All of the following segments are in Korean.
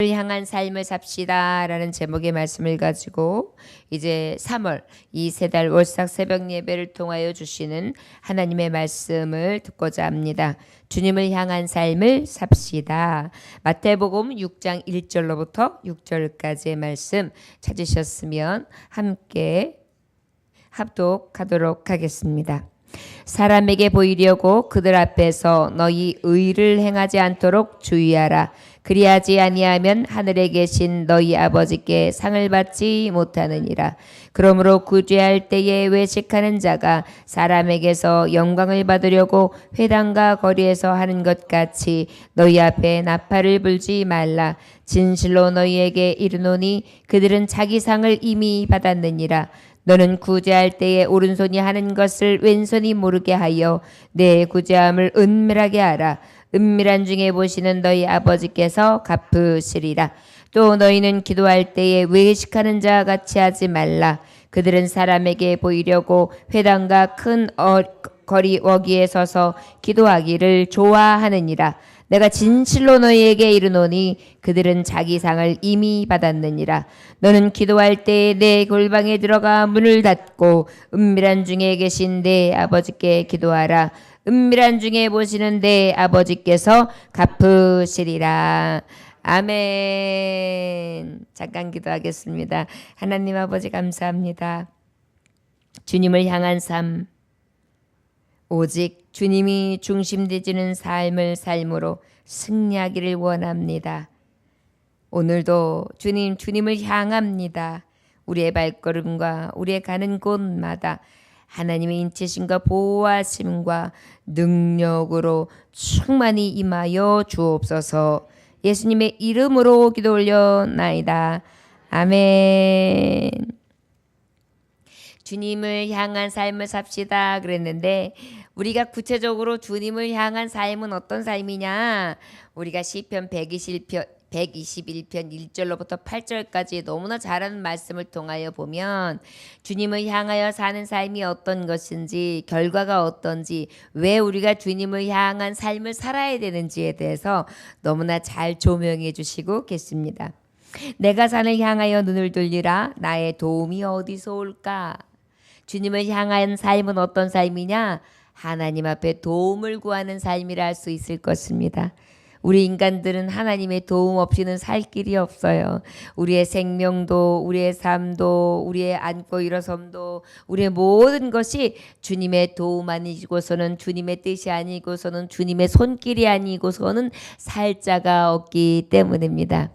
향한 삶을 삽시다 라는 제목의 말씀을 가지고 이제 3월 이 세 달 월삭 새벽 예배를 통하여 주시는 하나님의 말씀을 듣고자 합니다. 주님을 향한 삶을 삽시다. 마태복음 6장 1절로부터 6절까지의 말씀 찾으셨으면 함께 합독하도록 하겠습니다. 사람에게 보이려고 그들 앞에서 너희 의를 행하지 않도록 주의하라. 그리하지 아니하면 하늘에 계신 너희 아버지께 상을 받지 못하느니라. 그러므로 구제할 때에 외식하는 자가 사람에게서 영광을 받으려고 회당과 거리에서 하는 것 같이 너희 앞에 나팔을 불지 말라. 진실로 너희에게 이르노니 그들은 자기 상을 이미 받았느니라. 너는 구제할 때에 오른손이 하는 것을 왼손이 모르게 하여 내 구제함을 은밀하게 하라. 은밀한 중에 보시는 너희 아버지께서 갚으시리라. 또 너희는 기도할 때에 외식하는 자와 같이 하지 말라. 그들은 사람에게 보이려고 회당과 큰 거리 어귀에 서서 기도하기를 좋아하느니라. 내가 진실로 너희에게 이르노니 그들은 자기 상을 이미 받았느니라. 너는 기도할 때에 내 골방에 들어가 문을 닫고 은밀한 중에 계신 내 아버지께 기도하라. 은밀한 중에 보시는 내 아버지께서 갚으시리라. 아멘. 잠깐 기도하겠습니다. 하나님 아버지 감사합니다. 주님을 향한 삶, 오직 주님이 중심되지는 삶을 삶으로 승리하기를 원합니다. 오늘도 주님을 향합니다. 우리의 발걸음과 우리의 가는 곳마다 하나님의 인치심과 보호하심과 능력으로 충만히 임하여 주옵소서. 예수님의 이름으로 기도 올려나이다. 아멘. 주님을 향한 삶을 삽시다 그랬는데 우리가 구체적으로 주님을 향한 삶은 어떤 삶이냐? 우리가 시편 121편 1절로부터 8절까지 너무나 잘하는 말씀을 통하여 보면 주님을 향하여 사는 삶이 어떤 것인지, 결과가 어떤지, 왜 우리가 주님을 향한 삶을 살아야 되는지에 대해서 너무나 잘 조명해 주시고 계십니다. 내가 산을 향하여 눈을 돌리라. 나의 도움이 어디서 올까? 주님을 향한 삶은 어떤 삶이냐? 하나님 앞에 도움을 구하는 삶이라 할 수 있을 것입니다. 우리 인간들은 하나님의 도움 없이는 살 길이 없어요. 우리의 생명도, 우리의 삶도, 우리의 앉고 일어섬도, 우리의 모든 것이 주님의 도움 아니고서는, 주님의 뜻이 아니고서는, 주님의 손길이 아니고서는 살 자가 없기 때문입니다.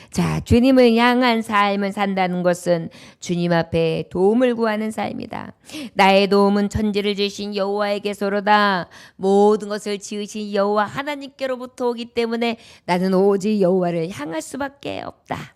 자, 주님을 향한 삶을 산다는 것은 주님 앞에 도움을 구하는 삶이다. 나의 도움은 천지를 지으신 여호와에게서로다. 모든 것을 지으신 여호와 하나님께로부터 오기 때문에 나는 오직 여호와를 향할 수밖에 없다.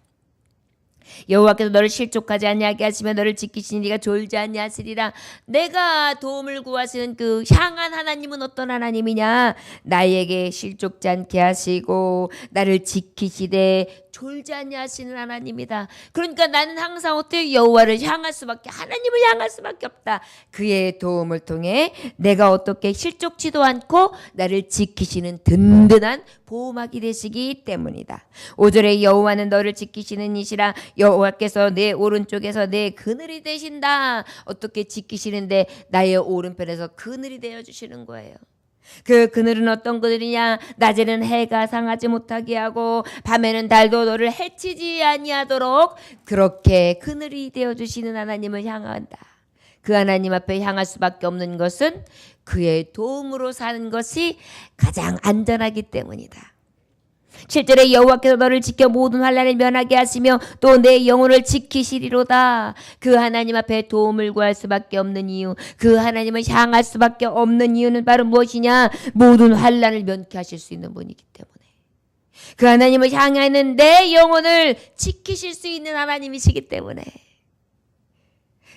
여호와께서 너를 실족하지 아니하게 하시며 너를 지키시니 네가 졸지 아니하시리라. 내가 도움을 구하시는 그 향한 하나님은 어떤 하나님이냐? 나에게 실족지 않게 하시고 나를 지키시되 졸지 아니하시는 하나님이다. 그러니까 나는 항상 어떻게 여호와를 향할 수밖에, 하나님을 향할 수밖에 없다. 그의 도움을 통해 내가 어떻게 실족치도 않고 나를 지키시는 든든한 보호막이 되시기 때문이다. 5절에 여호와는 너를 지키시는 이시라. 여호와께서 내 오른쪽에서 내 그늘이 되신다. 어떻게 지키시는데 나의 오른편에서 그늘이 되어주시는 거예요. 그 그늘은 어떤 그늘이냐? 낮에는 해가 상하지 못하게 하고 밤에는 달도 너를 해치지 아니하도록 그렇게 그늘이 되어주시는 하나님을 향한다. 그 하나님 앞에 향할 수밖에 없는 것은 그의 도움으로 사는 것이 가장 안전하기 때문이다. 7절에 여호와께서 너를 지켜 모든 환난을 면하게 하시며 또 내 영혼을 지키시리로다. 그 하나님 앞에 도움을 구할 수밖에 없는 이유, 그 하나님을 향할 수밖에 없는 이유는 바로 무엇이냐? 모든 환난을 면케 하실 수 있는 분이기 때문에. 그 하나님을 향하는 내 영혼을 지키실 수 있는 하나님이시기 때문에.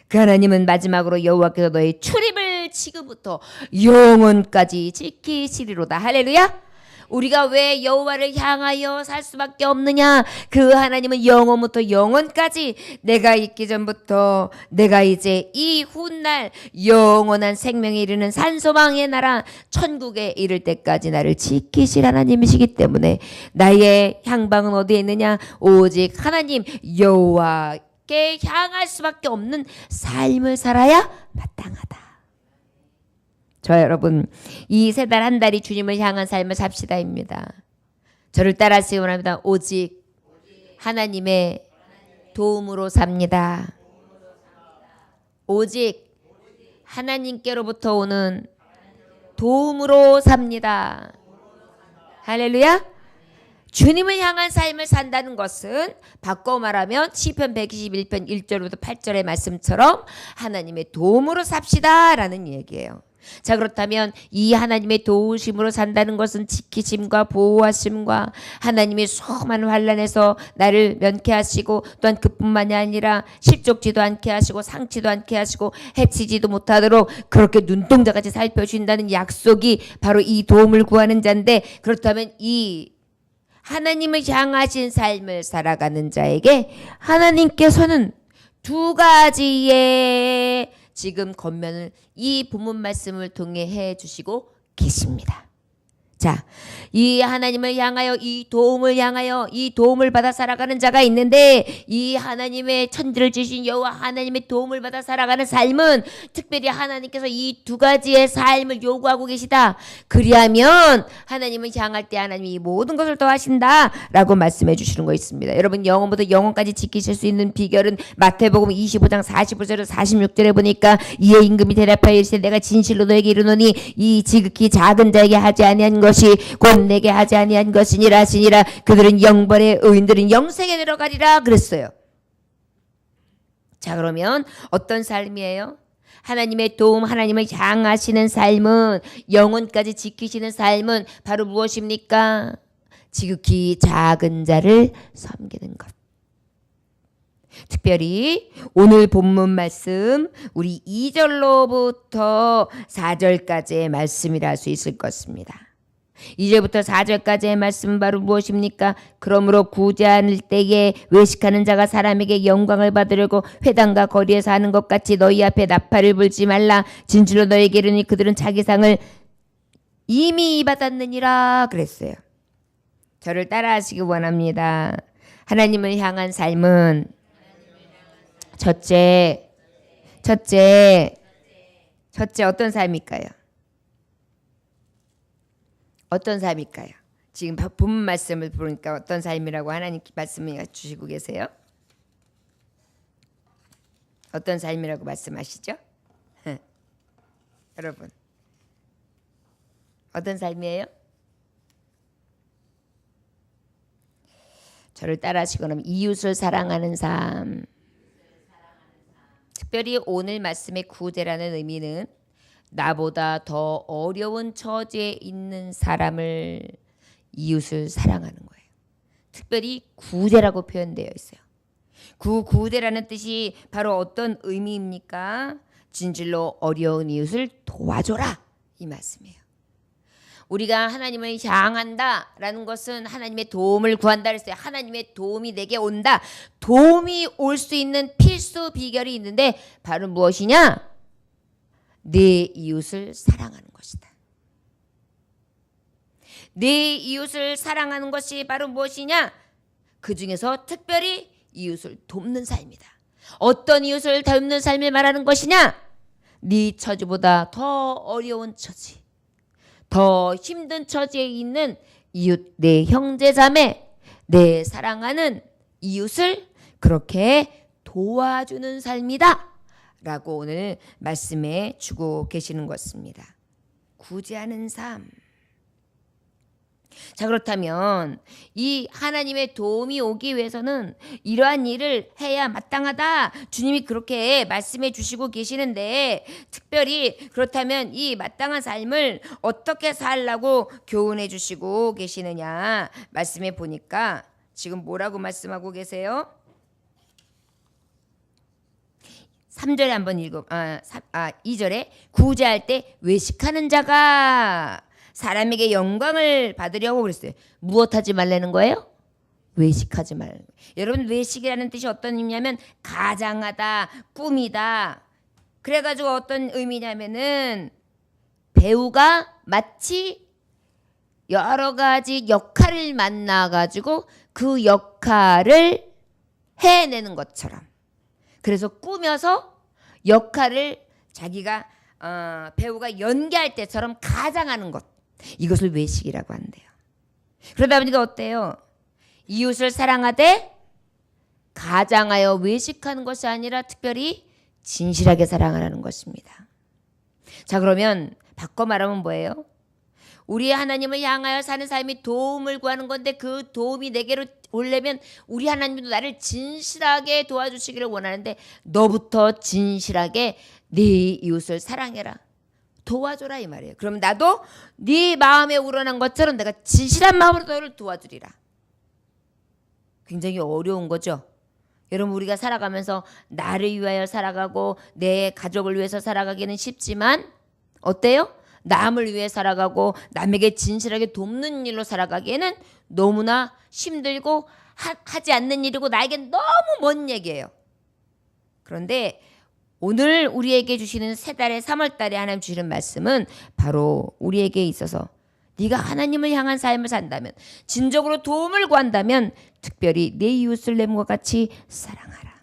그 하나님은 마지막으로 여호와께서 너의 출입을 지금부터 영혼까지 지키시리로다. 할렐루야. 우리가 왜 여호와를 향하여 살 수밖에 없느냐? 그 하나님은 영원부터 영원까지 내가 있기 전부터 내가 이제 이 훗날 영원한 생명에 이르는 산소망의 나라 천국에 이를 때까지 나를 지키실 하나님이시기 때문에 나의 향방은 어디에 있느냐? 오직 하나님 여호와께 향할 수밖에 없는 삶을 살아야 마땅하다. 저 여러분 이 세 달 한 달이 주님을 향한 삶을 삽시다입니다. 저를 따라하시기 원합니다. 오직 하나님의 도움으로 삽니다. 오직 하나님께로부터 오는 도움으로 삽니다. 할렐루야. 주님을 향한 삶을 산다는 것은 바꿔 말하면 시편 121편 1절부터 8절의 말씀처럼 하나님의 도움으로 삽시다 라는 얘기예요. 자, 그렇다면 이 하나님의 도우심으로 산다는 것은 지키심과 보호하심과 하나님의 수많은 환난에서 나를 면케하시고 또한 그뿐만이 아니라 실족지도 않게 하시고 상치도 않게 하시고 해치지도 못하도록 그렇게 눈동자같이 살펴주신다는 약속이 바로 이 도움을 구하는 자인데, 그렇다면 이 하나님을 향하신 삶을 살아가는 자에게 하나님께서는 두 가지의 지금 권면을 이 본문 말씀을 통해 해 주시고 계십니다. 자, 이 하나님을 향하여 이 도움을 받아 살아가는 자가 있는데, 이 하나님의 천지를 지신 여호와 하나님의 도움을 받아 살아가는 삶은 특별히 하나님께서 이 두 가지의 삶을 요구하고 계시다. 그리하면 하나님을 향할 때 하나님이 이 모든 것을 더하신다 라고 말씀해 주시는 거 있습니다. 여러분 영원부터 영원까지 지키실 수 있는 비결은 마태복음 25장 45절에서 46절에 보니까 이에 임금이 대답하여 이르시되 내가 진실로 너에게 이르노니 이 지극히 작은 자에게 하지 아니한 것이 곧 내게 하지 아니한 것이니라 하시니라. 그들은 영벌에 의인들은 영생에 들어가리라 그랬어요. 자, 그러면 어떤 삶이에요? 하나님의 도움, 하나님을 향하시는 삶은, 영혼까지 지키시는 삶은 바로 무엇입니까? 지극히 작은 자를 섬기는 것. 특별히 오늘 본문 말씀 우리 2절로부터 4절까지의 말씀이라 할 수 있을 것입니다. 2절부터 4절까지의 말씀은 바로 무엇입니까? 그러므로 구제 않을 때에 외식하는 자가 사람에게 영광을 받으려고 회당과 거리에서 하는 것 같이 너희 앞에 나팔을 불지 말라. 진실로 너희에게 이르니 그들은 자기 상을 이미 받았느니라 그랬어요. 저를 따라하시기 원합니다. 하나님을 향한 삶은 첫째 어떤 삶일까요? 어떤 삶일까요? 지금 본문 말씀을 보니까 어떤 삶이라고 하나님 말씀을 주시고 계세요? 어떤 삶이라고 말씀하시죠? 여러분 어떤 삶이에요? 저를 따라하시거나 이웃을 사랑하는 삶. 특별히 오늘 말씀의 구제라는 의미는 나보다 더 어려운 처지에 있는 사람을, 이웃을 사랑하는 거예요. 특별히 구제라고 표현되어 있어요. 구제라는 뜻이 바로 어떤 의미입니까? 진실로 어려운 이웃을 도와줘라 이 말씀이에요. 우리가 하나님을 향한다라는 것은 하나님의 도움을 구한다 그랬어요. 하나님의 도움이 내게 온다. 도움이 올 수 있는 필수 비결이 있는데 바로 무엇이냐? 내 이웃을 사랑하는 것이다. 내 이웃을 사랑하는 것이 바로 무엇이냐? 그 중에서 특별히 이웃을 돕는 삶이다. 어떤 이웃을 돕는 삶을 말하는 것이냐? 네 처지보다 더 어려운 처지, 더 힘든 처지에 있는 이웃, 내 형제자매, 내 사랑하는 이웃을 그렇게 도와주는 삶이다 라고 오늘 말씀해 주고 계시는 것입니다. 구제하는 삶. 자, 그렇다면 이 하나님의 도움이 오기 위해서는 이러한 일을 해야 마땅하다. 주님이 그렇게 말씀해 주시고 계시는데, 특별히 그렇다면 이 마땅한 삶을 어떻게 살라고 교훈해 주시고 계시느냐 말씀해 보니까 지금 뭐라고 말씀하고 계세요? 3절에 한번 2절에 구제할 때 외식하는 자가 사람에게 영광을 받으려고 그랬어요. 무엇하지 말라는 거예요? 외식하지 말라는 거예요. 여러분, 외식이라는 뜻이 어떤 의미냐면 가장하다, 꾸미다. 그래가지고 어떤 의미냐면은 배우가 마치 여러 가지 역할을 만나가지고 그 역할을 해내는 것처럼, 그래서 꾸며서 역할을 자기가 배우가 연기할 때처럼 가장하는 것, 이것을 외식이라고 한대요. 그러다 보니까 어때요? 이웃을 사랑하되 가장하여 외식하는 것이 아니라 특별히 진실하게 사랑하라는 것입니다. 자, 그러면 바꿔 말하면 뭐예요? 우리 하나님을 향하여 사는 삶이 도움을 구하는 건데, 그 도움이 내게로 오려면 우리 하나님도 나를 진실하게 도와주시기를 원하는데, 너부터 진실하게 네 이웃을 사랑해라, 도와줘라, 이 말이에요. 그럼 나도 네 마음에 우러난 것처럼 내가 진실한 마음으로 너를 도와주리라. 굉장히 어려운 거죠. 여러분, 우리가 살아가면서 나를 위하여 살아가고 내 가족을 위해서 살아가기는 쉽지만 어때요? 남을 위해 살아가고 남에게 진실하게 돕는 일로 살아가기에는 너무나 힘들고 하지 않는 일이고 나에겐 너무 먼 얘기예요. 그런데 오늘 우리에게 주시는 새 달의 3월 달에 하나님 주시는 말씀은 바로 우리에게 있어서 네가 하나님을 향한 삶을 산다면, 진정으로 도움을 구한다면 특별히 내 이웃을 내 몸과 같이 사랑하라.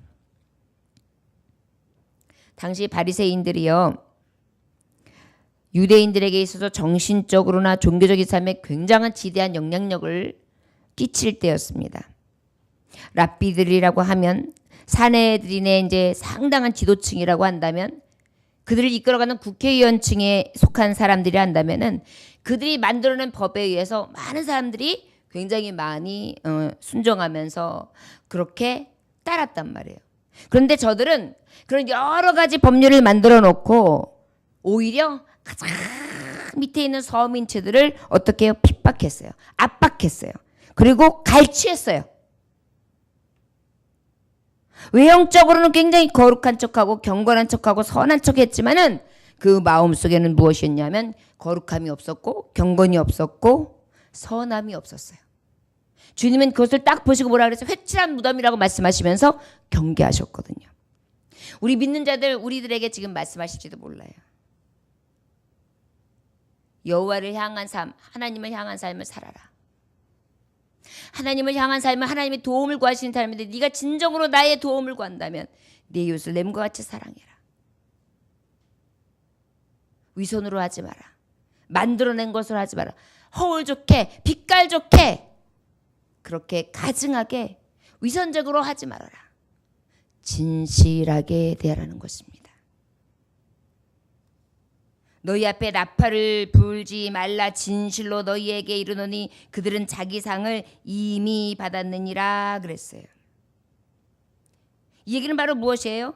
당시 바리새인들이요, 유대인들에게 있어서 정신적으로나 종교적인 삶에 굉장한 지대한 영향력을 끼칠 때였습니다. 랍비들이라고 하면 사내들인의 이제 상당한 지도층이라고 한다면, 그들을 이끌어가는 국회의원층에 속한 사람들이 한다면은 그들이 만들어낸 법에 의해서 많은 사람들이 굉장히 많이 순종하면서 그렇게 따랐단 말이에요. 그런데 저들은 그런 여러 가지 법률을 만들어 놓고 오히려 가장 밑에 있는 서민층들을 어떻게 해요? 핍박했어요. 압박했어요. 그리고 갈취했어요. 외형적으로는 굉장히 거룩한 척하고 경건한 척하고 선한 척했지만은 그 마음속에는 무엇이었냐면 거룩함이 없었고 경건이 없었고 선함이 없었어요. 주님은 그것을 딱 보시고 뭐라 그랬어요? 회칠한 무덤이라고 말씀하시면서 경계하셨거든요. 우리 믿는 자들, 우리들에게 지금 말씀하실지도 몰라요. 여호와를 향한 삶, 하나님을 향한 삶을 살아라. 하나님을 향한 삶은 하나님의 도움을 구하시는 삶인데, 네가 진정으로 나의 도움을 구한다면 네 이웃을 내 몸과 같이 사랑해라. 위선으로 하지 마라. 만들어낸 것으로 하지 마라. 허울 좋게, 빛깔 좋게, 그렇게 가증하게 위선적으로 하지 말아라. 진실하게 대하라는 것입니다. 너희 앞에 나팔을 불지 말라. 진실로 너희에게 이르노니 그들은 자기 상을 이미 받았느니라 그랬어요. 이 얘기는 바로 무엇이에요?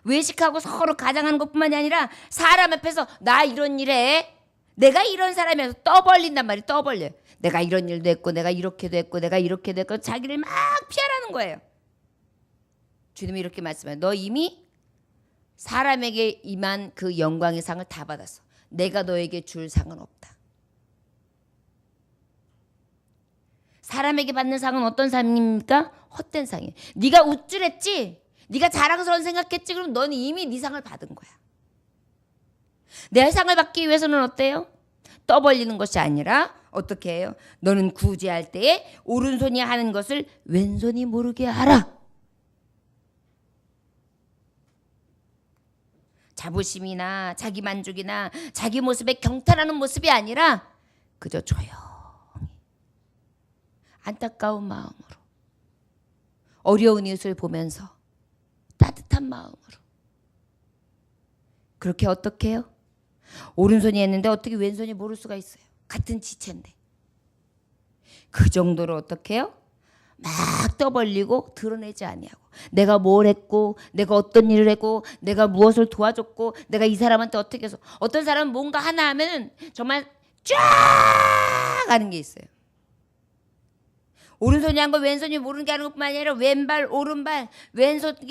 외식하고 서로 가장하는 것뿐만이 아니라 사람 앞에서 나 이런 일에 내가 이런 사람이어서 떠벌린단 말이에요. 떠벌려요. 내가 이런 일도 했고 내가 이렇게도 했고 내가 이렇게도 했고 자기를 막 피하라는 거예요. 주님이 이렇게 말씀해요. 너 이미 사람에게 임한 그 영광의 상을 다 받았어. 내가 너에게 줄 상은 없다. 사람에게 받는 상은 어떤 상입니까? 헛된 상이에요. 네가 우쭐했지? 네가 자랑스러운 생각했지? 그럼 너는 이미 네 상을 받은 거야. 내 상을 받기 위해서는 어때요? 떠벌리는 것이 아니라 어떻게 해요? 너는 구제할 때에 오른손이 하는 것을 왼손이 모르게 하라. 자부심이나 자기 만족이나 자기 모습에 경탄하는 모습이 아니라 그저 조용히 안타까운 마음으로 어려운 이웃을 보면서 따뜻한 마음으로 그렇게 어떻게 해요? 오른손이 했는데 어떻게 왼손이 모를 수가 있어요? 같은 지체인데. 그 정도로 어떻게 해요? 막 떠벌리고 드러내지 아니하고 내가 뭘 했고 내가 어떤 일을 했고 내가 무엇을 도와줬고 내가 이 사람한테 어떻게 해서 어떤 사람은 뭔가 하나 하면은 정말 쫙 하는 게 있어요. 오른손이 한 거 왼손이 모르는 게 하는 것뿐만 아니라 왼발 오른발 왼쪽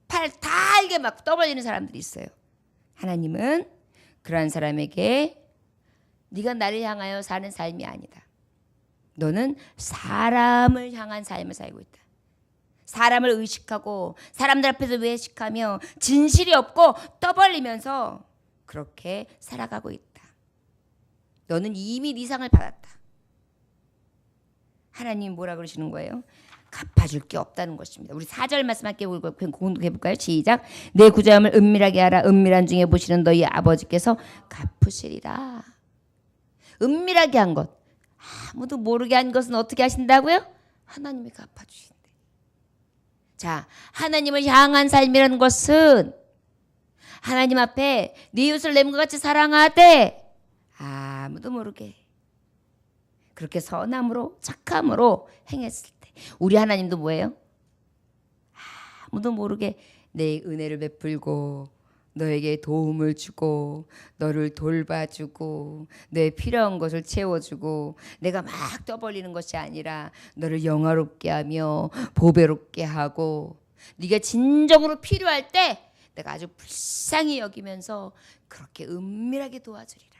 팔 다 알게 막 떠벌리는 사람들이 있어요. 하나님은 그러한 사람에게 네가 나를 향하여 사는 삶이 아니다. 너는 사람을 향한 삶을 살고 있다. 사람을 의식하고 사람들 앞에서 외식하며 진실이 없고 떠벌리면서 그렇게 살아가고 있다. 너는 이미 네 상을 받았다. 하나님 뭐라 그러시는 거예요? 갚아줄 게 없다는 것입니다. 우리 4절 말씀 함께 공독해 볼까요? 시작. 내 구자함을 은밀하게 하라. 은밀한 중에 보시는 너희 아버지께서 갚으시리라. 은밀하게 한 것, 아무도 모르게 한 것은 어떻게 하신다고요? 하나님이 갚아주신대. 자, 하나님을 향한 삶이라는 것은 하나님 앞에 네 이웃을 내 몸과 같이 사랑하되 아무도 모르게 그렇게 선함으로 착함으로 행했을 때 우리 하나님도 뭐예요? 아무도 모르게 내 은혜를 베풀고 너에게 도움을 주고 너를 돌봐주고 내 필요한 것을 채워주고 내가 막 떠벌리는 것이 아니라 너를 영화롭게 하며 보배롭게 하고 네가 진정으로 필요할 때 내가 아주 불쌍히 여기면서 그렇게 은밀하게 도와주리라.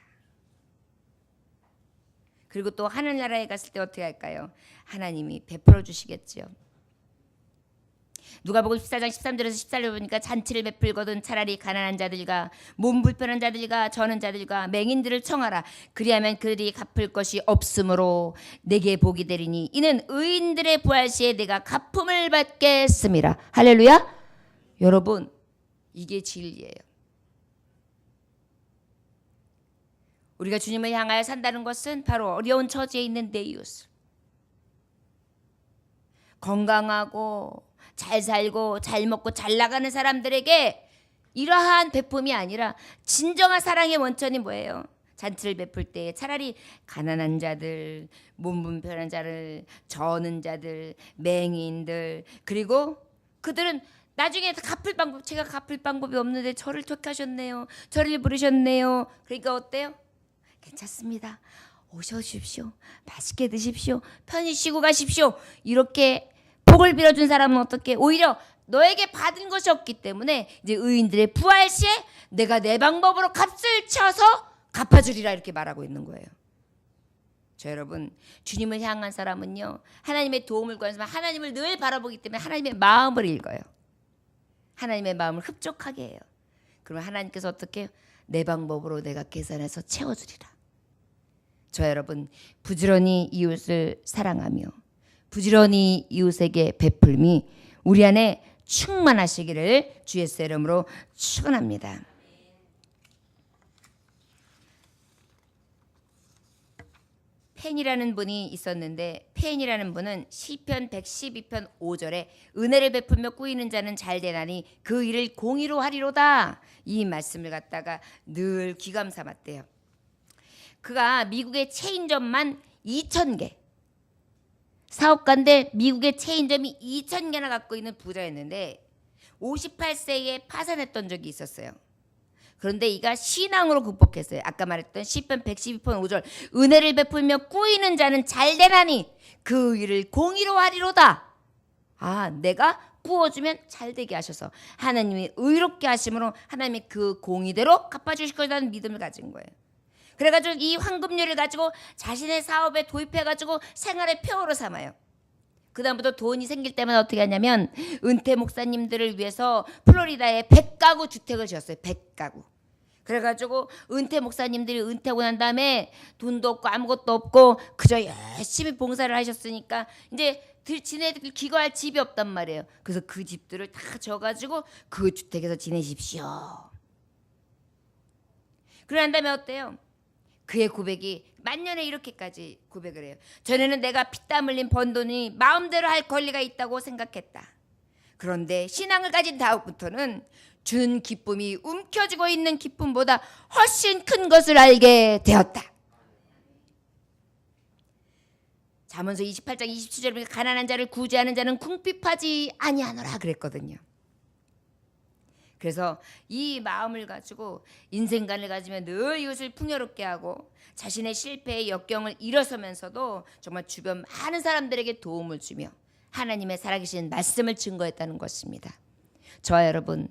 그리고 또 하늘나라에 갔을 때 어떻게 할까요? 하나님이 베풀어 주시겠죠. 누가복음 14장 13절에서 14절 보니까 잔치를 베풀거든 차라리 가난한 자들과 몸 불편한 자들과 저는 자들과 맹인들을 청하라. 그리하면 그들이 갚을 것이 없으므로 내게 복이 되리니 이는 의인들의 부활 시에 내가 갚음을 받겠음이라. 할렐루야. 여러분, 이게 진리예요. 우리가 주님을 향하여 산다는 것은 바로 어려운 처지에 있는 내 이웃을 건강하고 잘 살고 잘 먹고 잘 나가는 사람들에게 이러한 베품이 아니라 진정한 사랑의 원천이 뭐예요? 잔치를 베풀 때 차라리 가난한 자들, 몸 불편한 자를, 저는 자들, 맹인들, 그리고 그들은 나중에 갚을 방법, 제가 갚을 방법이 없는데 저를 택하셨네요. 저를 부르셨네요. 그러니까 어때요? 괜찮습니다. 오셔주십시오. 맛있게 드십시오. 편히 쉬고 가십시오. 이렇게 복을 빌어준 사람은 어떻게? 오히려 너에게 받은 것이 없기 때문에 이제 의인들의 부활 시에 내가 내 방법으로 값을 쳐서 갚아주리라 이렇게 말하고 있는 거예요. 저 여러분, 주님을 향한 사람은요, 하나님의 도움을 구하는 사람은 하나님을 늘 바라보기 때문에 하나님의 마음을 읽어요. 하나님의 마음을 흡족하게 해요. 그러면 하나님께서 어떻게 해요? 내 방법으로 내가 계산해서 채워주리라. 저 여러분, 부지런히 이웃을 사랑하며 부지런히 이웃에게 베풀미 우리 안에 충만하시기를 주 예수의 이름으로 축원합니다. 펜이라는 분이 있었는데 펜이라는 분은 시편 112편 5절에 은혜를 베풀며 꾸이는 자는 잘 되나니 그 일을 공의로 하리로다. 이 말씀을 갖다가 늘 귀감 삼았대요. 그가 미국의 체인점만 2,000개 사업가인데 미국의 체인점이 2,000개나 갖고 있는 부자였는데 58세에 파산했던 적이 있었어요. 그런데 이가 신앙으로 극복했어요. 아까 말했던 시편 112편 5절 은혜를 베풀며 꾸이는 자는 잘 되나니 그 일을 공의로 하리로다. 아, 내가 부어주면 잘 되게 하셔서 하나님이 의롭게 하심으로 하나님이 그 공의대로 갚아주실 거라는 믿음을 가진 거예요. 그래가지고 이 황금률을 가지고 자신의 사업에 도입해가지고 생활의 표어로 삼아요. 그 다음부터 돈이 생길 때마다 어떻게 하냐면 은퇴 목사님들을 위해서 플로리다에 100가구 주택을 지었어요. 100가구. 그래가지고 은퇴 목사님들이 은퇴하고 난 다음에 돈도 없고 아무것도 없고 그저 열심히 봉사를 하셨으니까 이제 지네들 기거할 집이 없단 말이에요. 그래서 그 집들을 다 져가지고 그 주택에서 지내십시오. 그러난 다음에 어때요? 그의 고백이 만년에 이렇게까지 고백을 해요. 전에는 내가 피땀 흘린 번 돈이 마음대로 할 권리가 있다고 생각했다. 그런데 신앙을 가진 다음부터는 준 기쁨이 움켜쥐고 있는 기쁨보다 훨씬 큰 것을 알게 되었다. 잠언서 28장 27절에 가난한 자를 구제하는 자는 궁핍하지 아니하노라 그랬거든요. 그래서 이 마음을 가지고 인생관을 가지면 늘 이웃을 풍요롭게 하고 자신의 실패의 역경을 일어서면서도 정말 주변 많은 사람들에게 도움을 주며 하나님의 살아계신 말씀을 증거했다는 것입니다. 저와 여러분,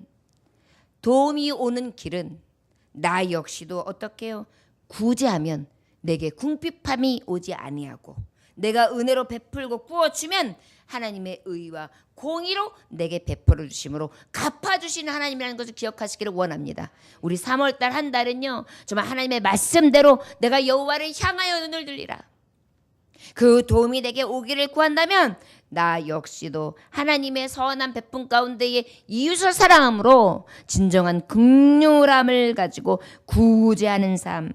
도움이 오는 길은 나 역시도 어떻게 해요? 구제하면 내게 궁핍함이 오지 아니하고 내가 은혜로 베풀고 부어주면 하나님의 의와 공의로 내게 베풀어 주심으로 갚아주시는 하나님이라는 것을 기억하시기를 원합니다. 우리 3월달 한 달은요 정말 하나님의 말씀대로 내가 여호와를 향하여 눈을 들리라. 그 도움이 내게 오기를 구한다면 나 역시도 하나님의 선한 베품 가운데에 이웃을 사랑함으로 진정한 긍휼함을 가지고 구제하는 삶,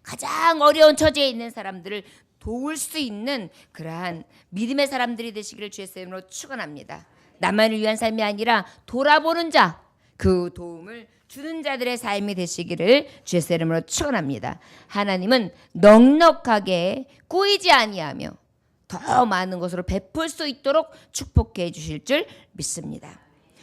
가장 어려운 처지에 있는 사람들을 도울 수 있는 그러한 믿음의 사람들이 되시기를 주의 이름으로 축원합니다. 나만을 위한 삶이 아니라 돌아보는 자, 그 도움을 주는 자들의 삶이 되시기를 주의 이름으로 축원합니다. 하나님은 넉넉하게 꼬이지 아니하며 더 많은 것으로 베풀 수 있도록 축복해 주실 줄 믿습니다.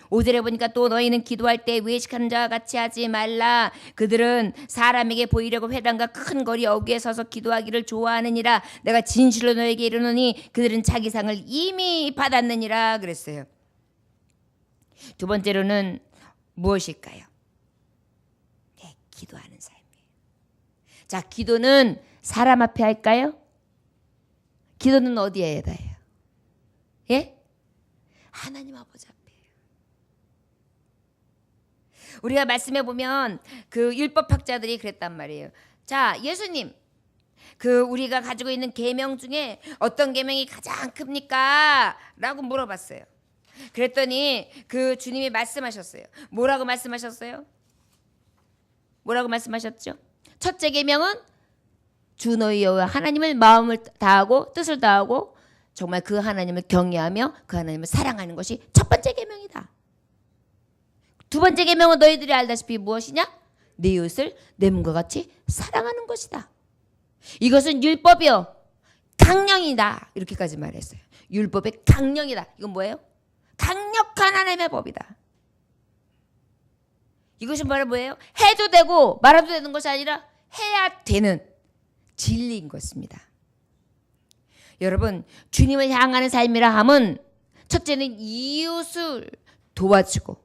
5절에 보니까 또 너희는 기도할 때 외식하는 자와 같이 하지 말라. 그들은 사람에게 보이려고 회당과 큰 거리 어귀에 서서 기도하기를 좋아하느니라. 내가 진실로 너에게 이르노니 그들은 자기 상을 이미 받았느니라 그랬어요. 두 번째로는 무엇일까요? 네, 기도하는 삶이에요. 자, 기도는 사람 앞에 할까요? 기도는 어디에 해야 해요? 예? 하나님 아버지 앞에. 우리가 말씀해 보면 그 율법학자들이 그랬단 말이에요. 자, 예수님, 그 우리가 가지고 있는 계명 중에 어떤 계명이 가장 큽니까? 라고 물어봤어요. 그랬더니 그 주님이 말씀하셨어요. 뭐라고 말씀하셨어요? 뭐라고 말씀하셨죠? 첫째 계명은 주 너희 여호와 하나님을 마음을 다하고 뜻을 다하고 정말 그 하나님을 경외하며 그 하나님을 사랑하는 것이 첫 번째 계명이다. 두 번째 계명은 너희들이 알다시피 무엇이냐? 내 이웃을 내 몸과 같이 사랑하는 것이다. 이것은 율법이요 강령이다. 이렇게까지 말했어요. 율법의 강령이다. 이건 뭐예요? 강력한 하나님의 법이다. 이것이 바로 뭐예요? 해도 되고 말아도 되는 것이 아니라 해야 되는 진리인 것입니다. 여러분, 주님을 향하는 삶이라 함은 첫째는 이웃을 도와주고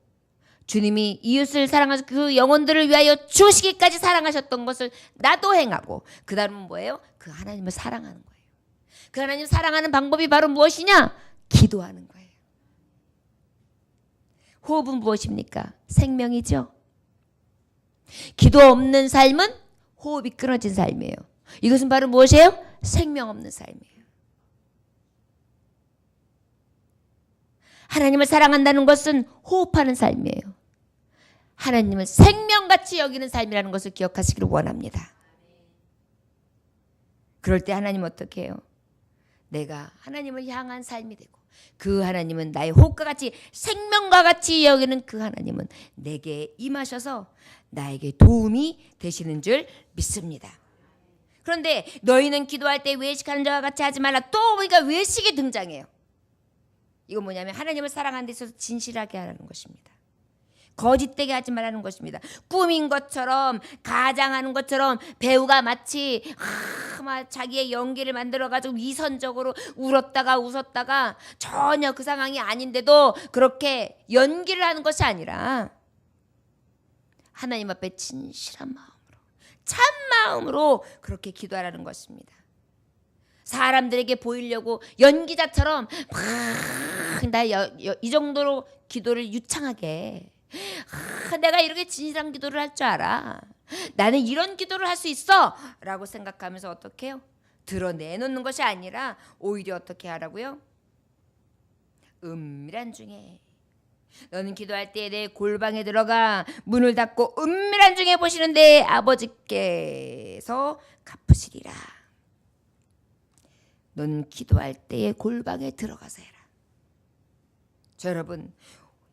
주님이 이웃을 사랑하셔서 그 영혼들을 위하여 주시기까지 사랑하셨던 것을 나도 행하고 그 다음은 뭐예요? 그 하나님을 사랑하는 거예요. 그 하나님 사랑하는 방법이 바로 무엇이냐? 기도하는 거예요. 호흡은 무엇입니까? 생명이죠. 기도 없는 삶은 호흡이 끊어진 삶이에요. 이것은 바로 무엇이에요? 생명 없는 삶이에요. 하나님을 사랑한다는 것은 호흡하는 삶이에요. 하나님을 생명같이 여기는 삶이라는 것을 기억하시기를 원합니다. 그럴 때 하나님은 어떻게 해요? 내가 하나님을 향한 삶이 되고 그 하나님은 나의 호흡과 같이 생명과 같이 여기는 그 하나님은 내게 임하셔서 나에게 도움이 되시는 줄 믿습니다. 그런데 너희는 기도할 때 외식하는 자와 같이 하지 말라. 또 우리가 외식이 등장해요. 이건 뭐냐면 하나님을 사랑하는 데 있어서 진실하게 하라는 것입니다. 거짓되게 하지 말라는 것입니다. 꿈인 것처럼 가장하는 것처럼 배우가 마치 자기의 연기를 만들어가지고 위선적으로 울었다가 웃었다가 전혀 그 상황이 아닌데도 그렇게 연기를 하는 것이 아니라 하나님 앞에 진실한 마음으로 참 마음으로 그렇게 기도하라는 것입니다. 사람들에게 보이려고 연기자처럼 이 정도로 기도를 유창하게 내가 이렇게 진실한 기도를 할 줄 알아. 나는 이런 기도를 할 수 있어 라고 생각하면서 어떻게 해요? 드러내놓는 것이 아니라 오히려 어떻게 하라고요? 은밀한 중에 너는 기도할 때 내 골방에 들어가 문을 닫고 은밀한 중에 보시는 내 아버지께서 갚으시리라. 너는 기도할 때에 골방에 들어가서 해라. 자, 여러분,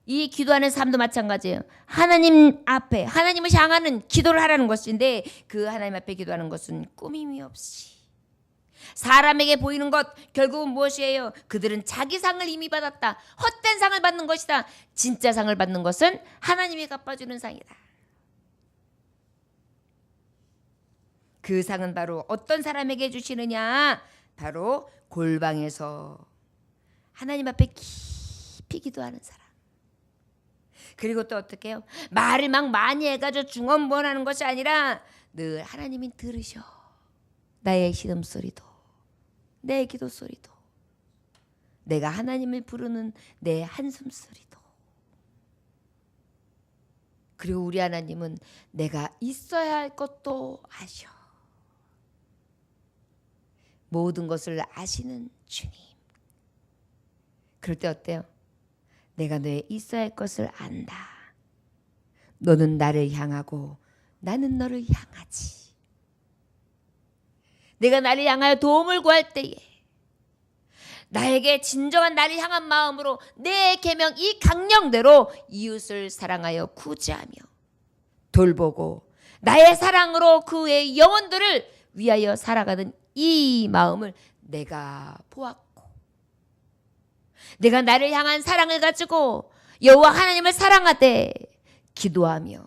이 기도하는 삶도 마찬가지예요. 하나님 앞에 하나님을 향하는 기도를 하라는 것인데 그 하나님 앞에 기도하는 것은 꾸밈이 없이 사람에게 보이는 것 결국은 무엇이에요? 그들은 자기 상을 이미 받았다. 헛된 상을 받는 것이다. 진짜 상을 받는 것은 하나님이 갚아주는 상이다. 그 상은 바로 어떤 사람에게 주시느냐? 바로 골방에서 하나님 앞에 깊이 기도하는 사람. 그리고 또 어떻게 해요? 말을 막 많이 해가지고 중언부언하는 것이 아니라 늘 하나님이 들으셔. 나의 신음소리도, 내 기도소리도, 내가 하나님을 부르는 내 한숨소리도, 그리고 우리 하나님은 내가 있어야 할 것도 아셔. 모든 것을 아시는 주님. 그럴 때 어때요? 내가 너의 있어야 할 것을 안다. 너는 나를 향하고 나는 너를 향하지. 내가 나를 향하여 도움을 구할 때에 나에게 진정한 나를 향한 마음으로 내 계명 이 강령대로 이웃을 사랑하여 구제하며 돌보고 나의 사랑으로 그의 영혼들을 위하여 살아가는 이 마음을 내가 보았고, 내가 나를 향한 사랑을 가지고 여호와 하나님을 사랑하되 기도하며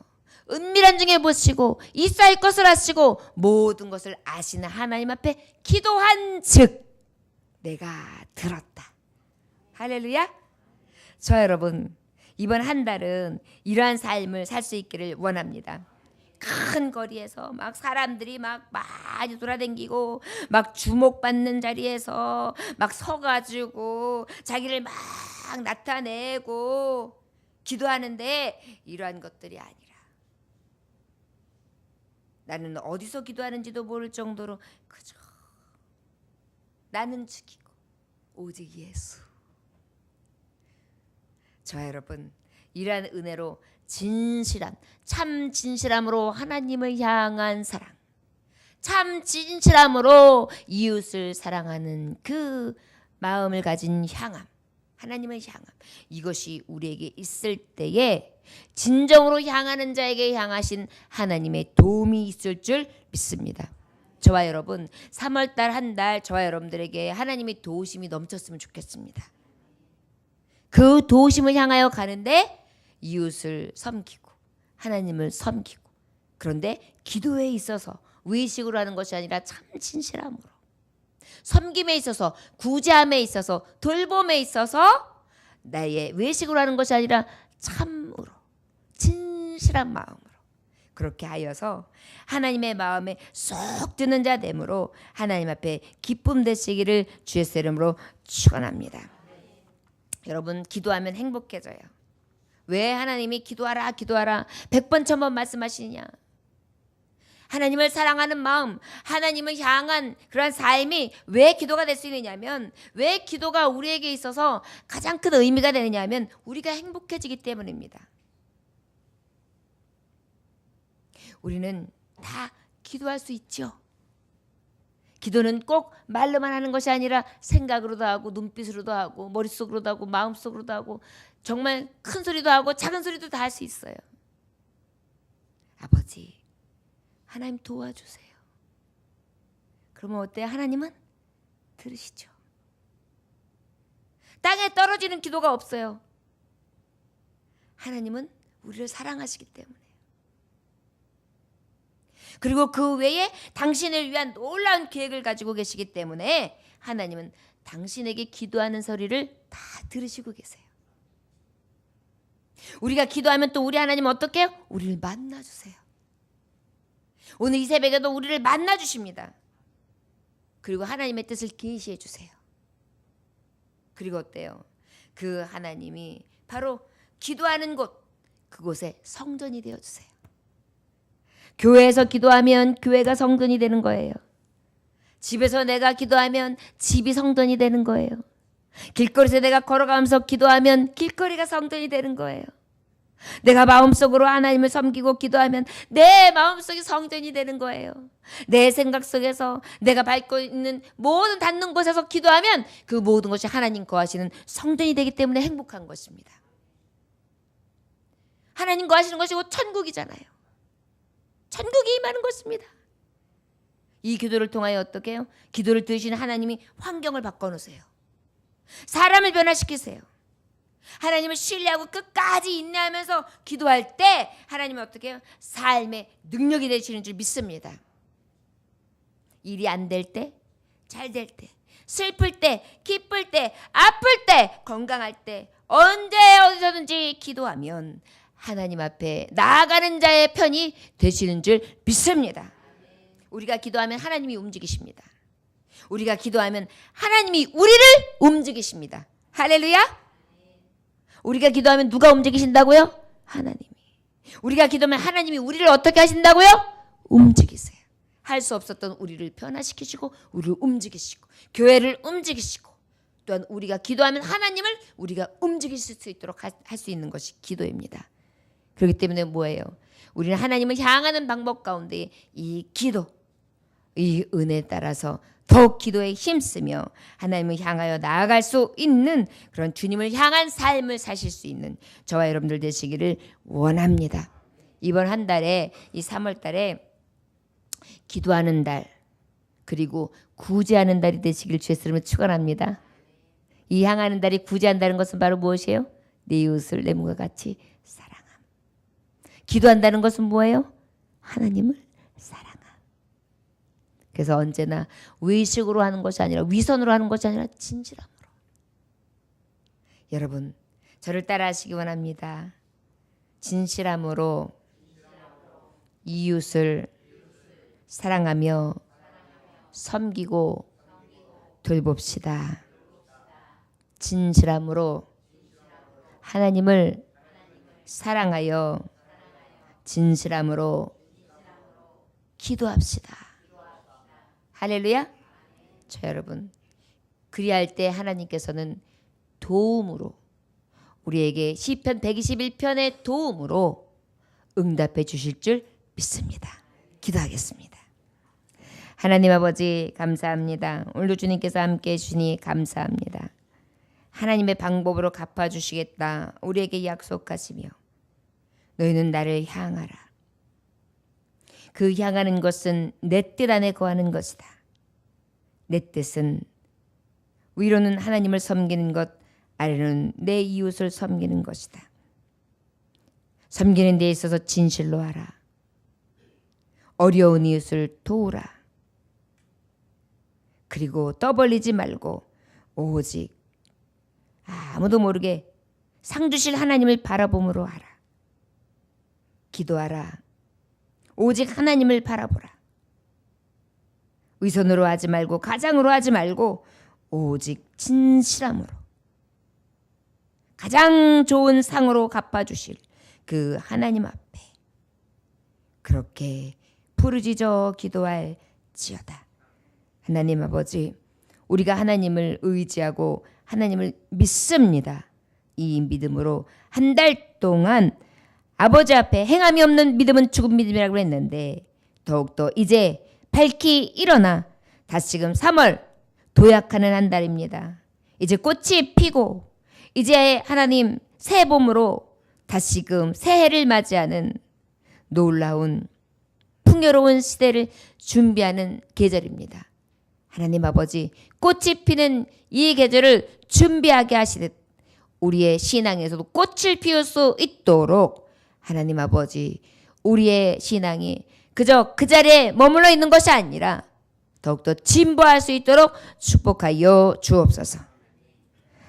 은밀한 중에 보시고 있어야 할 것을 아시고 모든 것을 아시는 하나님 앞에 기도한 즉 내가 들었다. 할렐루야. 저 여러분, 이번 한 달은 이러한 삶을 살 수 있기를 원합니다. 큰 거리에서 막 사람들이 막 많이 돌아다니고 막 주목받는 자리에서 막 서가지고 자기를 막 나타내고 기도하는데 이러한 것들이 아니라 나는 어디서 기도하는지도 모를 정도로 그저 나는 죽이고 오직 예수. 저 여러분, 이러한 은혜로 진실함, 참 진실함으로 하나님을 향한 사랑, 참 진실함으로 이웃을 사랑하는 그 마음을 가진 향함, 하나님을 향함, 이것이 우리에게 있을 때에 진정으로 향하는 자에게 향하신 하나님의 도움이 있을 줄 믿습니다. 저와 여러분, 3월달 한 달 저와 여러분들에게 하나님의 도우심이 넘쳤으면 좋겠습니다. 그 도우심을 향하여 가는데 이웃을 섬기고 하나님을 섬기고, 그런데 기도에 있어서 의식으로 하는 것이 아니라 참 진실함으로, 섬김에 있어서, 구제함에 있어서, 돌봄에 있어서 나의 외식으로 하는 것이 아니라 참으로 진실한 마음으로 그렇게 하여서 하나님의 마음에 쏙 드는 자 되므로 하나님 앞에 기쁨 되시기를 주의 이름으로 축원합니다. 여러분, 기도하면 행복해져요. 왜 하나님이 기도하라 기도하라 100번 1000번 말씀하시느냐? 하나님을 사랑하는 마음, 하나님을 향한 그러한 삶이 왜 기도가 될 수 있느냐면, 왜 기도가 우리에게 있어서 가장 큰 의미가 되느냐면 우리가 행복해지기 때문입니다. 우리는 다 기도할 수 있죠. 기도는 꼭 말로만 하는 것이 아니라 생각으로도 하고 눈빛으로도 하고 머릿속으로도 하고 마음속으로도 하고 정말 큰 소리도 하고 작은 소리도 다 할 수 있어요. 아버지, 하나님 도와주세요. 그러면 어때요? 하나님은 들으시죠. 땅에 떨어지는 기도가 없어요. 하나님은 우리를 사랑하시기 때문에. 그리고 그 외에 당신을 위한 놀라운 계획을 가지고 계시기 때문에 하나님은 당신에게 기도하는 소리를 다 들으시고 계세요. 우리가 기도하면 또 우리 하나님 어떻게 해요? 우리를 만나주세요. 오늘 이 새벽에도 우리를 만나주십니다. 그리고 하나님의 뜻을 계시해 주세요. 그리고 어때요? 그 하나님이 바로 기도하는 곳, 그곳에 성전이 되어주세요. 교회에서 기도하면 교회가 성전이 되는 거예요. 집에서 내가 기도하면 집이 성전이 되는 거예요. 길거리에서 내가 걸어가면서 기도하면 길거리가 성전이 되는 거예요. 내가 마음속으로 하나님을 섬기고 기도하면 내 마음속이 성전이 되는 거예요. 내 생각 속에서 내가 밟고 있는 모든 닿는 곳에서 기도하면 그 모든 것이 하나님 거하시는 성전이 되기 때문에 행복한 것입니다. 하나님 거하시는 것이 곧 천국이잖아요. 천국이 임하는 것입니다. 이 기도를 통하여 어떻게 해요? 기도를 들으시는 하나님이 환경을 바꿔놓으세요. 사람을 변화시키세요. 하나님을 신뢰하고 끝까지 인내하면서 기도할 때 하나님은 어떻게 해요? 삶의 능력이 되시는 줄 믿습니다. 일이 안 될 때, 잘 될 때, 슬플 때, 기쁠 때, 아플 때, 건강할 때, 언제 어디서든지 기도하면 하나님 앞에 나아가는 자의 편이 되시는 줄 믿습니다. 우리가 기도하면 하나님이 움직이십니다. 우리가 기도하면 하나님이 우리를 움직이십니다. 할렐루야. 우리가 기도하면 누가 움직이신다고요? 하나님이. 우리가 기도하면 하나님이 우리를 어떻게 하신다고요? 움직이세요. 할 수 없었던 우리를 변화시키시고 우리를 움직이시고 교회를 움직이시고 또한 우리가 기도하면 하나님을 우리가 움직이실 수 있도록 할 수 있는 것이 기도입니다. 그렇기 때문에 뭐예요? 우리는 하나님을 향하는 방법 가운데 이 기도, 이 은혜에 따라서 더욱 기도에 힘쓰며 하나님을 향하여 나아갈 수 있는 그런 주님을 향한 삶을 사실 수 있는 저와 여러분들 되시기를 원합니다. 이번 한 달에 이 3월 달에 기도하는 달 그리고 구제하는 달이 되시길 주의 이름으로 축원합니다. 이 향하는 달이 구제한다는 것은 바로 무엇이에요? 내 이웃을 내 몸과 같이 사랑함. 기도한다는 것은 뭐예요? 하나님을 사랑함. 그래서 언제나 의식으로 하는 것이 아니라 위선으로 하는 것이 아니라 진실함으로. 여러분 저를 따라하시기 원합니다. 진실함으로 이웃을 사랑하며 섬기고 돌봅시다. 진실함으로 하나님을 사랑하여 진실함으로 기도합시다. 할렐루야. 저 여러분 그리할 때 하나님께서는 도움으로 우리에게 시편 121편의 도움으로 응답해 주실 줄 믿습니다. 기도하겠습니다. 하나님 아버지 감사합니다. 오늘도 주님께서 함께해 주시니 감사합니다. 하나님의 방법으로 갚아주시겠다 우리에게 약속하시며 너희는 나를 향하라. 그 향하는 것은 내 뜻 안에 거하는 것이다. 내 뜻은 위로는 하나님을 섬기는 것, 아래로는 내 이웃을 섬기는 것이다. 섬기는 데 있어서 진실로 하라. 어려운 이웃을 도우라. 그리고 떠벌리지 말고 오직 아무도 모르게 상 주실 하나님을 바라봄으로 하라. 기도하라. 오직 하나님을 바라보라. 위선으로 하지 말고 가장으로 하지 말고 오직 진실함으로 가장 좋은 상으로 갚아주실 그 하나님 앞에 그렇게 부르짖어 기도할지어다. 하나님 아버지 우리가 하나님을 의지하고 하나님을 믿습니다. 이 믿음으로 한 달 동안 아버지 앞에 행함이 없는 믿음은 죽은 믿음이라고 했는데 더욱더 이제 밝히 일어나 다시금 3월 도약하는 한 달입니다. 이제 꽃이 피고 이제 하나님 새 봄으로 다시금 새해를 맞이하는 놀라운 풍요로운 시대를 준비하는 계절입니다. 하나님 아버지 꽃이 피는 이 계절을 준비하게 하시듯 우리의 신앙에서도 꽃을 피울 수 있도록 하나님 아버지 우리의 신앙이 그저 그 자리에 머물러 있는 것이 아니라 더욱더 진보할 수 있도록 축복하여 주옵소서.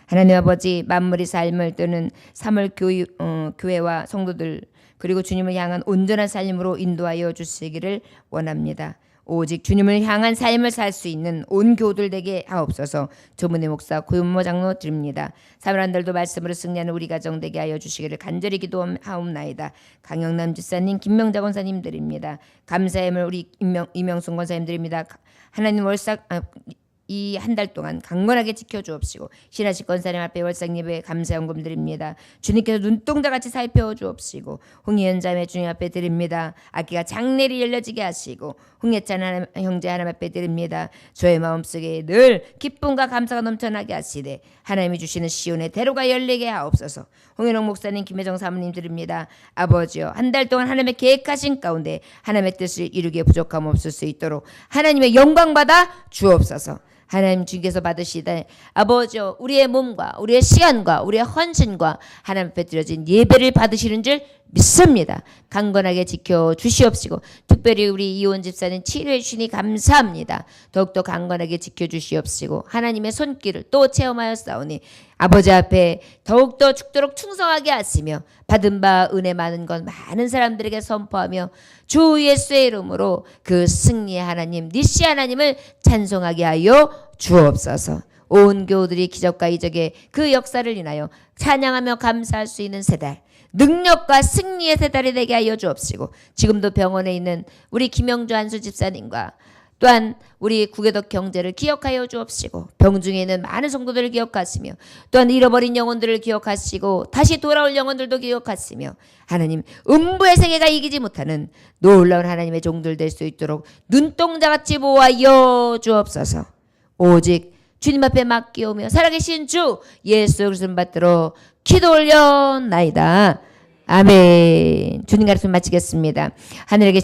하나님 아버지 만물이 삶을 뜨는 3월 교회와 성도들 그리고 주님을 향한 온전한 삶으로 인도하여 주시기를 원합니다. 오직 주님을 향한 삶을 살 수 있는 온 교우들 되게 하옵소서. 조문의 목사 고윤모 장로 드립니다. 3월 한 달도 말씀으로 승리하는 우리 가정 되게 하여 주시기를 간절히 기도하옵나이다. 강영남 집사님 김명자 권사님 드립니다. 감사의 물 우리 이명순 권사님 드립니다. 하나님 이 한 달 동안 강건하게 지켜주옵시고 신하식 권사님 앞에 월삭 예배 감사 연금 드립니다. 주님께서 눈동자같이 살펴 주옵시고 홍희연 자매 주님 앞에 드립니다. 악기가 장래리 열려지게 하시고 홍예찬 형제 하나님 앞에 드립니다. 저의 마음속에 늘 기쁨과 감사가 넘쳐나게 하시되 하나님이 주시는 시온의 대로가 열리게 하옵소서. 홍현옥 목사님 김혜정 사모님 드립니다. 아버지여 한 달 동안 하나님의 계획하신 가운데 하나님의 뜻을 이루기에 부족함 없을 수 있도록 하나님의 영광 받아 주옵소서. 하나님 주께서 받으시되 아버지여 우리의 몸과 우리의 시간과 우리의 헌신과 하나님 앞에 드려진 예배를 받으시는 줄 믿습니다. 강건하게 지켜주시옵시고 특별히 우리 이혼 집사님 치료해 주시니 감사합니다. 더욱더 강건하게 지켜주시옵시고 하나님의 손길을 또 체험하였사오니 아버지 앞에 더욱더 죽도록 충성하게 하시며 받은 바 은혜 많은 것 많은 사람들에게 선포하며 주 예수의 이름으로 그 승리의 하나님 니시 하나님을 찬송하게 하여 주옵소서. 온 교우들이 기적과 이적의 그 역사를 인하여 찬양하며 감사할 수 있는 세달, 능력과 승리의 세달이 되게 하여 주옵시고, 지금도 병원에 있는 우리 김영주 한수 집사님과 또한 우리 구계덕 경제를 기억하여 주옵시고, 병중에 있는 많은 성도들을 기억하시며, 또한 잃어버린 영혼들을 기억하시고 다시 돌아올 영혼들도 기억하시며, 하나님 음부의 생애가 이기지 못하는 놀라운 하나님의 종들 될 수 있도록 눈동자같이 보호하여 주옵소서. 오직 주님 앞에 맡기오며 살아계신 주 예수 그리스도를 받들어 기도 올려나이다. 아멘. 주님 가르침 마치겠습니다. 하늘에 계신